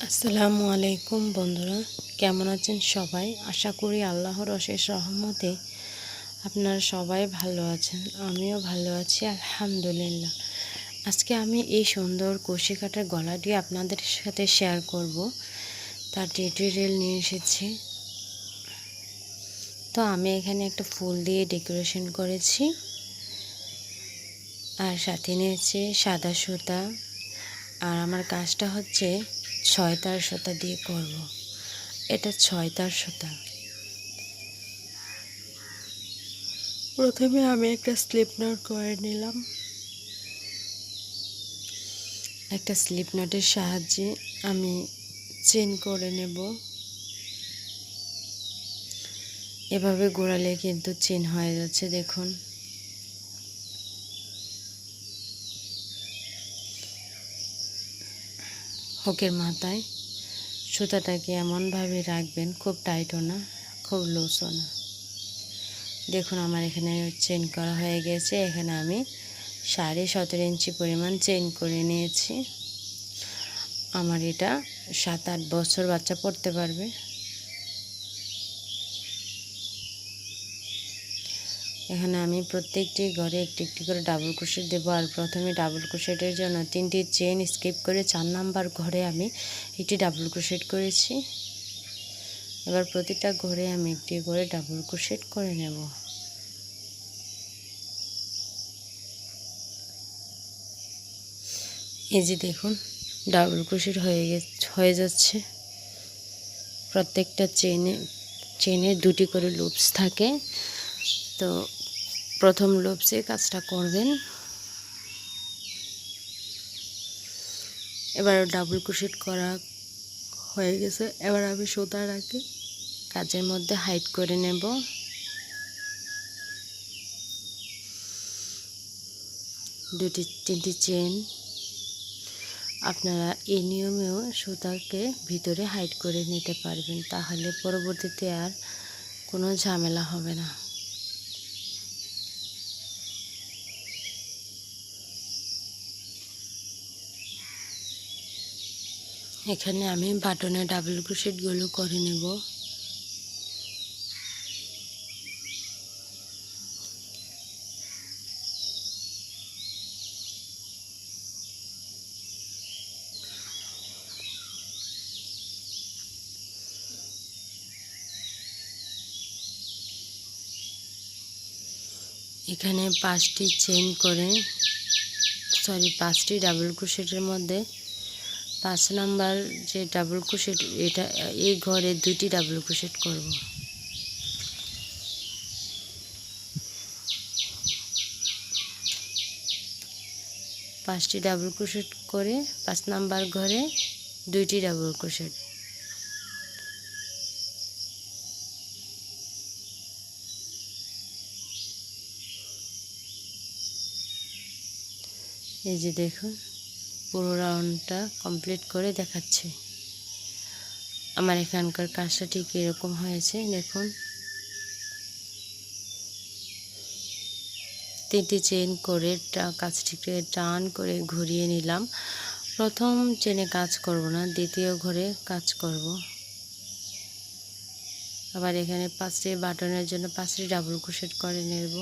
আসসালামু আলাইকুম বন্ধুরা, কেমন আছেন সবাই? আশা করি আল্লাহর অশেষ রহমতে আপনারা সবাই ভালো আছেন। আমিও ভালো আছি আলহামদুলিল্লাহ। আজকে আমি এই সুন্দর কুশি কাটার গলাটি আপনাদের সাথে শেয়ার করব, তার টিউটোরিয়াল নিয়ে এসেছি। তো আমি এখানে একটা ফুল দিয়ে ডেকোরেশন করেছি, আর সাথে নিয়েছি সাদা সুতা। আর আমার কাজটা হচ্ছে 6 তার সুতা দিয়ে করব। এটা 6 তার সুতা। প্রথমে আমি একটা স্লিপ নট করে নিলাম। একটা স্লিপ নটের সাহায্যে আমি চেন করে নেব। এভাবে ঘোরালে কিন্তু চেন হয়ে যাচ্ছে, দেখুন। হুকের মাথায় সুতাটাকে এমনভাবে রাখবেন, খুব টাইটও না, খুব লুজও না। দেখুন আমার এখানে চেন করা হয়ে গেছে। এখানে আমি 17.5 ইঞ্চি পরিমাণ চেন করে নিয়েছি। আমার এটা 7-8 বছর বাচ্চা পড়তে পারবে। এখানে আমি প্রত্যেকটি ঘরে একটি একটি করে ডাবল ক্রোশেট দেবো। আর প্রথমে ডাবল ক্রোশেটের জন্য 3টি চেন স্কিপ করে 4 নাম্বার ঘরে আমি একটি ডাবল ক্রোশেট করেছি। এবার প্রতিটা ঘরে আমি একটি করে ডাবল ক্রোশেট করে নেব। এই যে দেখুন, ডাবল ক্রোশেট হয়ে যাচ্ছে। প্রত্যেকটা চেনের 2টি করে লুপস থাকে। তো প্রথম লুপসে কাজটা করবেন। এবার ডাবল ক্রোশেট করা হয়ে গেছে। এবার আমি সুতার আগে কাজের মধ্যে হাইড করে নেব। তিনটি চেন। আপনারা এই নিয়মেও সুতাকে ভিতরে হাইড করে নিতে পারবেন, তাহলে পরবর্তীতে আর কোনো ঝামেলা হবে না। এখানে আমি বাটনে ডাবল ক্রোশেটগুলো করে নেব। এখানে 5টি ডাবল ক্রোশেটের মধ্যে 5 নাম্বার যে ডাবল ক্রোশেট, এটা এই ঘরে 2টি ডাবল ক্রোশেট করব। পাঁচটি ডাবল ক্রোশেট করে 5 নাম্বার ঘরে 2টি ডাবল ক্রোশেট। এই যে দেখুন, পুরো রাউন্ডটা কমপ্লিট করে দেখাচ্ছি। আমার এখানকার কাজটা ঠিক এরকম হয়েছে, দেখুন। 3টি চেন করে কাজটিকে টান করে ঘুরিয়ে নিলাম। প্রথম চেনে কাজ করব না, দ্বিতীয় ঘরে কাজ করব। আবার এখানে 5টি বাটনের জন্য 5টি ডাবল ক্রোশেট করে নেব।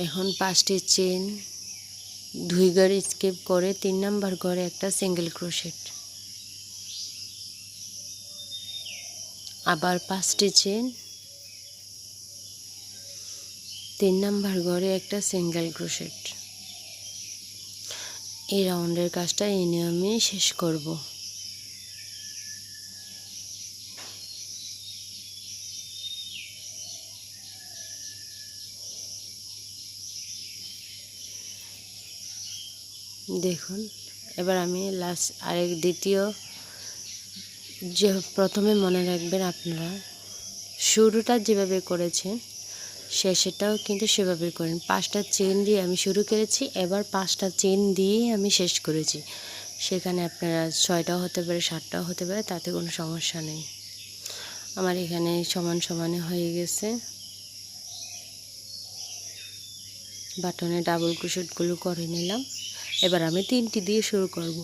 এখন 5টি চেন 2 ঘরে স্কিপ করে 3 নাম্বার ঘরে একটা সিঙ্গেল ক্রোশেট। আবার 5টি চেন 3 নাম্বার ঘরে একটা সিঙ্গেল ক্রোশেট। এই রাউন্ডের কাজটা এই নিয়মেই শেষ করব। দেখুন, এবার আমি দ্বিতীয় যে প্রথমে মনে রাখবেন, আপনারা শুরুটা যেভাবে করেছেন শেষেরটাও কিন্তু সেভাবে করেন। 5টা চেন দিয়ে আমি শুরু করেছি, এবার 5টা চেন দিয়ে আমি শেষ করেছি। সেখানে আপনারা 6টাও হতে পারে 7টাও হতে পারে, তাতে কোনো সমস্যা নেই। আমার এখানে সমান সমানে হয়ে গেছে। বাটনে ডাবল ক্রোশেটগুলো করে নিলাম। এবার আমি 3টি দিয়ে শুরু করব।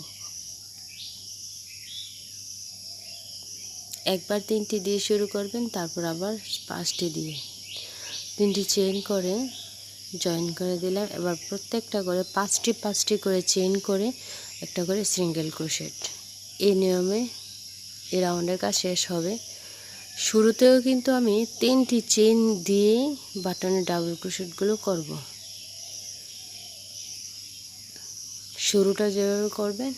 একবার 3টি দিয়ে শুরু করবেন, তারপর আবার 5টি দিয়ে 3টি চেইন করে জয়েন করে দিলাম। এবার প্রত্যেকটা করে 5টি করে চেইন করে একটা করে সিঙ্গেল ক্রোশেট। এই নিয়মে এই রাউন্ডের কাজ শেষ হবে। শুরুতেও কিন্তু আমি 3টি চেইন দিয়ে বাটনের ডাবল ক্রোশেটগুলো করব। শুরুটা যেভাবে করবেন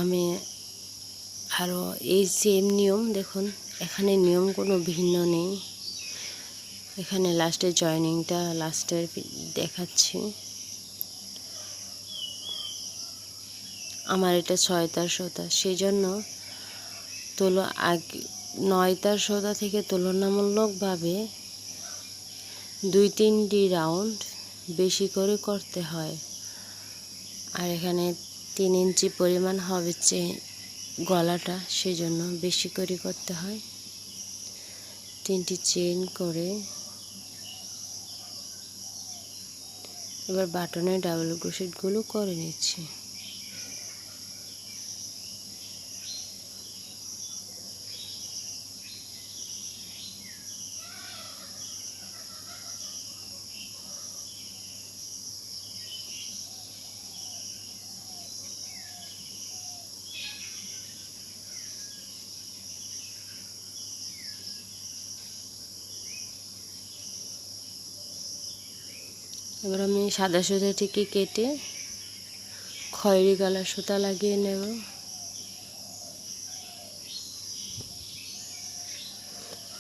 আমি আরও এই সেম নিয়ম, দেখুন এখানে নিয়ম কোনো ভিন্ন নেই। এখানে লাস্টের জয়েনিংটা লাস্টের দেখাচ্ছি। আমার এটা 6তার সুতা, সেই জন্য 9তার সুতা থেকে তুলনামূলকভাবে 2-3টি রাউন্ড বেশি করে করতে হয়। আর এখানে 3 ইঞ্চি পরিমাণ হবে গলাটা, সেই জন্য বেশি করে করতে হয়। 3টি চেইন করে এবার বাটনের ডাবল ক্রোশেটগুলো করে নিচ্ছি। এবার আমি সাদা সুতাটিকে কেটে খয়েরি কালার সুতা লাগিয়ে নেব।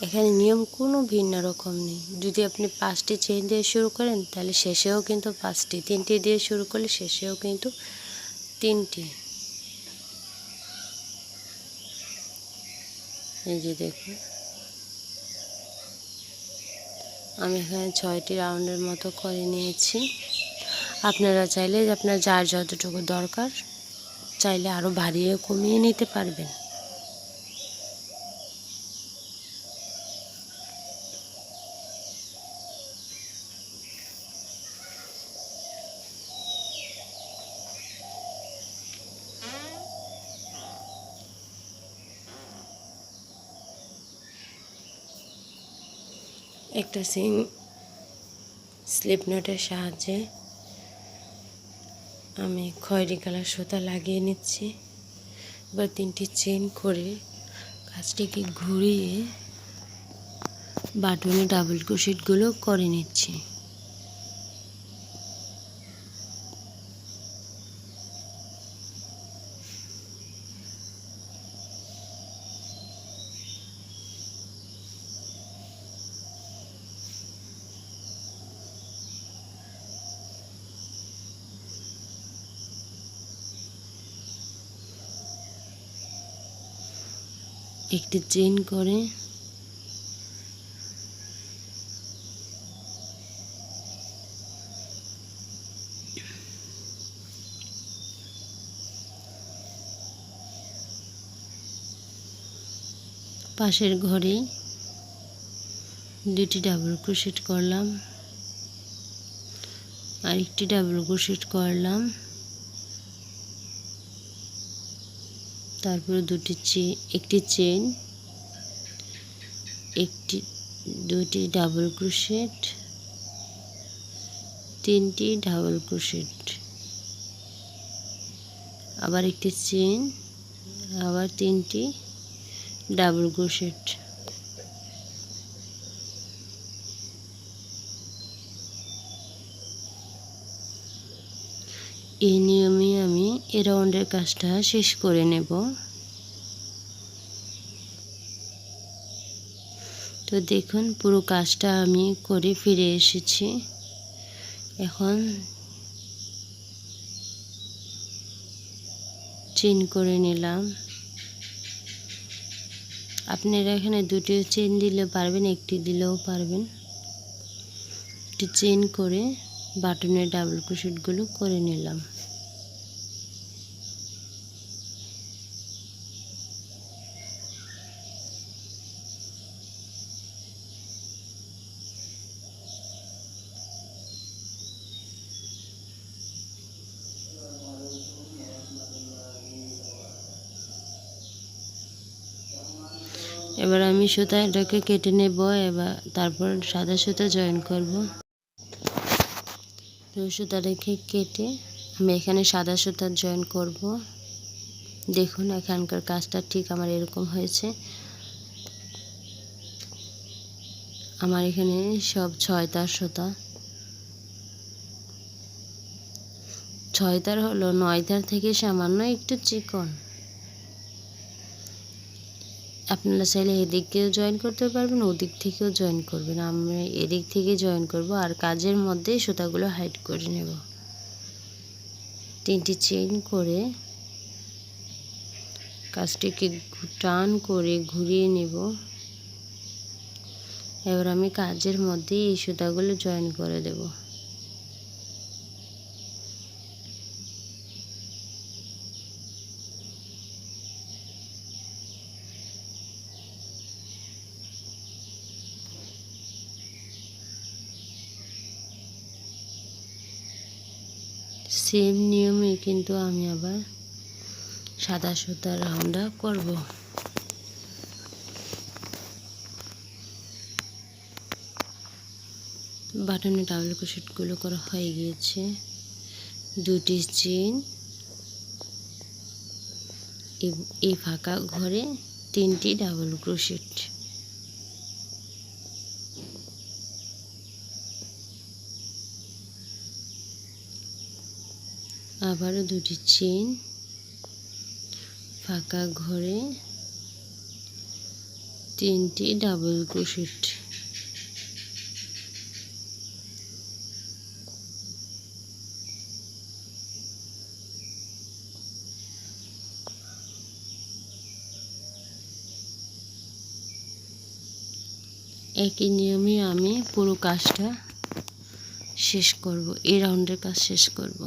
এখানে নিয়ম কোনো ভিন্ন রকম নেই। যদি আপনি 5টি চেইন দিয়ে শুরু করেন তাহলে শেষেও কিন্তু 5টি, 3টি দিয়ে শুরু করলে শেষেও কিন্তু 3টি। এই যে দেখুন আমি এখানে 6টি রাউন্ডের মতো করে নিয়েছি। আপনারা চাইলে আপনার যার যতটুকু দরকার চাইলে আরও বাড়িয়ে কমিয়ে নিতে পারবেন। একটা স্লিপ নটের সাহায্যে আমি খয়েরি কালার সুতা লাগিয়ে নিচ্ছি। এবার 3টি চেইন করে কাজটিকে ঘুরিয়ে বাটনে ডাবল ক্রোশেটগুলো করে নিচ্ছি। একটি চেইন করে পাশের ঘরে 2টি ডাবল ক্রোশেট করলাম, আরেকটি ডাবল ক্রোশেট করলাম, তারপরে একটি চেইন, 2টি ডাবল ক্রোশেট, 3টি ডাবল ক্রোশেট, আবার একটি চেইন, আবার 3টি ডাবল ক্রোশেট। এই নিয়মে আমি এই রাউন্ডের কাজটা শেষ করে নেব। তো দেখুন পুরো কাজটা আমি করে ফিরে এসেছি। এখন চেইন করে নিলাম। আপনারা এখানে 2টিও চেইন দিলে পারবেন, একটি দিলেও পারবেন। একটি চেইন করে বাটনের ডাবল ক্রোশেটগুলো করে নিলাম। এবার আমি সুতাটাকে কেটে নেব, এবার তারপর সাদা সুতা জয়েন করব। তো সুতাটাকে কেটে আমি এখানে সাদা সুতা জয়েন করব। দেখুন এখানকার কাজটা ঠিক আমার এরকম হয়েছে। আমার এখানে সব 6 তার সুতা, 6 তার হলো 9 তার থেকে সামান্য একটু চিকন। আপনারা চাইলে এদিকেও জয়েন করতে পারবেন, ওদিক থেকেও জয়েন করবেন। আমি এদিক থেকে জয়েন করব আর কাজের মধ্যে সুতাগুলো হাইড করে নেব। 3টি চেইন করে কাজটিকে টান করে ঘুরিয়ে নেব। এবার আমি কাজের মধ্যে এই সুতাগুলো জয়েন করে দেব। সেম নিয়মে কিন্তু আমি আবার সাদা সুতার রাউন্ডটা করব। বাটনে ডাবল ক্রোশেটগুলো করা হয়ে গিয়েছে। 2টি চেইন, এই ফাঁকা ঘরে 3টি ডাবল ক্রোশেট, আবারও 2টি চেইন, ফাঁকা ঘরে 3টি ডাবল ক্রোশেট। একই নিয়মে আমি পুরো কাজটা শেষ করব, এই রাউন্ডের কাজ শেষ করব।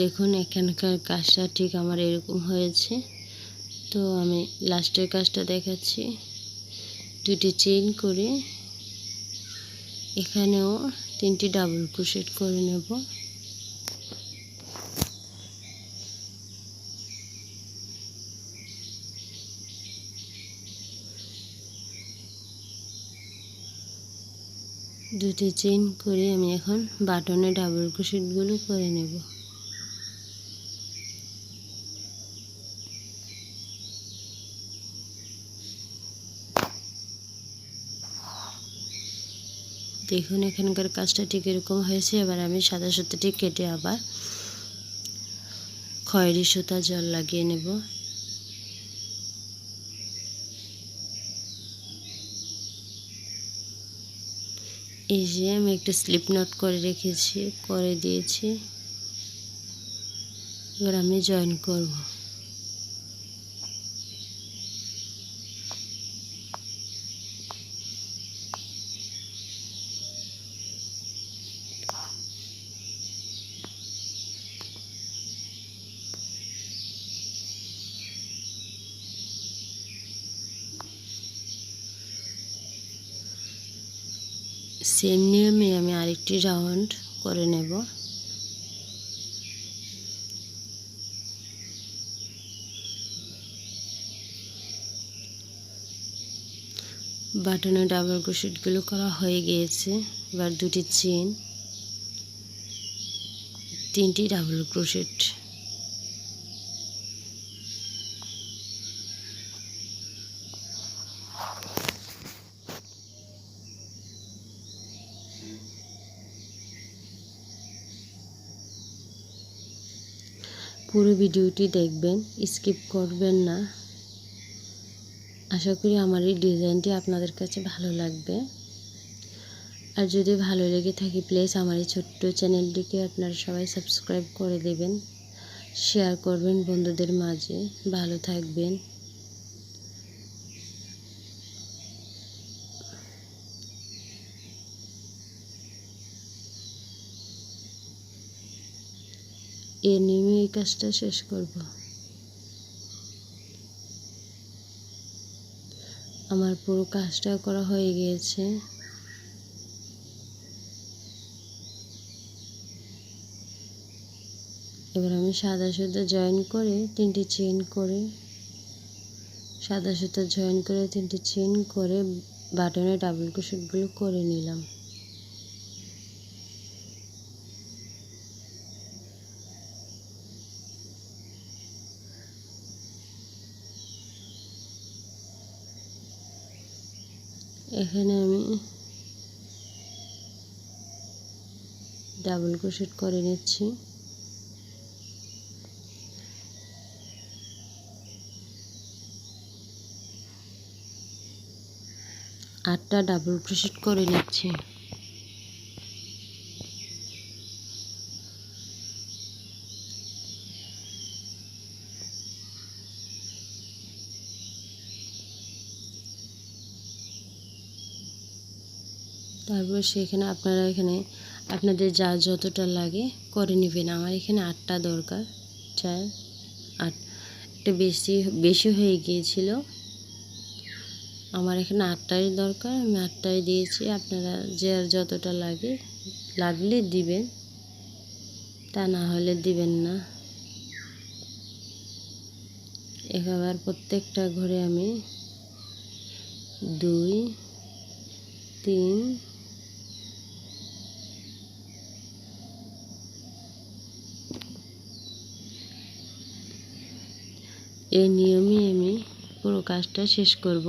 দেখুন এখানকার কাজটা ঠিক আমার এরকম হয়েছে। তো আমি লাস্টের কাজটা দেখাচ্ছি। 2টি চেইন করে এখানেও 3টি ডাবল ক্রোশেট করে নেব। দুটি চেইন করে আমি এখন বাটনে ডাবল ক্রোশেটগুলো করে নেব। দেখুন এখানকার কাজটা ঠিক এরকম হয়েছে। এবার আমি সাদা সুতাটি কেটে আবার খয়েরি সুতা জল লাগিয়ে নেব। এই যে আমি একটা স্লিপ নট করে রেখেছি, করে দিয়েছি। এবার আমি জয়েন করব। সেম নিয়মে আমি আরেকটি রাউন্ড করে নেব। বাটনে ডাবল ক্রোশেটগুলো করা হয়ে গিয়েছে। এবার 2টি চেইন, 3টি ডাবল ক্রোশেট, পুরো ভিডিওটি দেখবেন, স্কিপ করবেন না। আশা করি আমার এই ডিজাইনটি আপনাদের কাছে ভালো লাগবে। আর যদি ভালো লেগে থাকে প্লিজ আমার এই ছোট্ট চ্যানেলটিকে আপনারা সবাই সাবস্ক্রাইব করে দেবেন, শেয়ার করবেন বন্ধুদের মাঝে। ভালো থাকবেন। এর নিয়মে এই কাজটা শেষ করব। আমার পুরো কাজটা করা হয়ে গিয়েছে। এবার আমি সাদা সুতো জয়েন করে 3টি চেইন করে সাদা সুতো জয়েন করে 3টি চেইন করে বাটনে ডাবল ক্রোশেটগুলো করে নিলাম। এখানে আমি ডাবল ক্রোশেট করে নিচ্ছি। আটটা ডাবল ক্রোশেট করে নিচ্ছি। তারপর সেখানে আপনারা এখানে আপনাদের যা যতটা লাগে করে নেবেন। আমার এখানে 8টা দরকার, 4 8 একটা বেশি হয়ে গিয়েছিল। আমার এখানে 8টাই দরকার, আমি 8টাই দিয়েছি। আপনারা যার যতটা লাগলে দিবেন, তা না হলে দিবেন না। এবার প্রত্যেকটা ঘরে আমি 2 3 এই নিয়মে আমি পুরো কাজটা শেষ করব।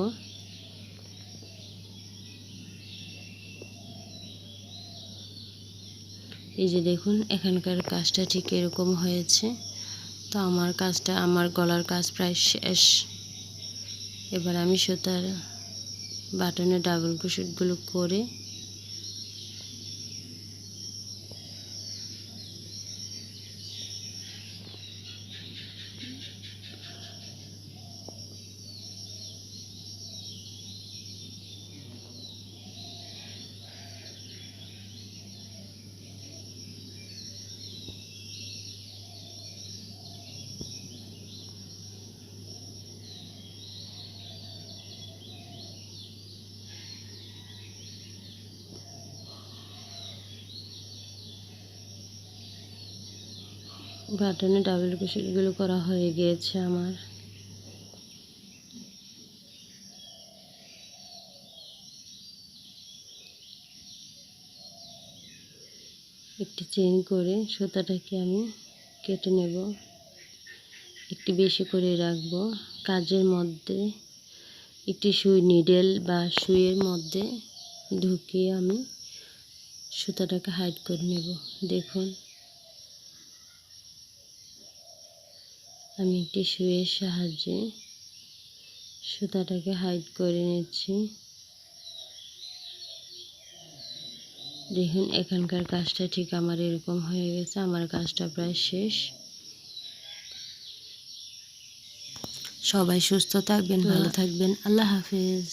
এই যে দেখুন এখানকার কাজটা ঠিক এরকম হয়েছে। তো আমার গলার কাজ প্রায় শেষ। এবার আমি সুতার বাটনে ডাবল ক্রোশেটগুলো করে বাটনে ডাবল ক্রোশেটগুলো করা হয়ে গিয়েছে আমার। একটি চেইন করে সুতাটাকে আমি কেটে নেব, একটু বেশি করে রাখবো। কাজের মধ্যে একটি সুই নিডেল বা সুইয়ের মধ্যে ঢুকিয়ে আমি সুতাটাকে হাইড করে নেব। দেখুন আমি একটি সুইয়ের সাহায্যে সুতাটাকে হাইড করে নিচ্ছি। দেখুন এখানকার কাজটা ঠিক আমার এরকম হয়ে গেছে। আমার কাজটা প্রায় শেষ। সবাই সুস্থ থাকবেন, ভালো থাকবেন। আল্লাহ হাফেজ।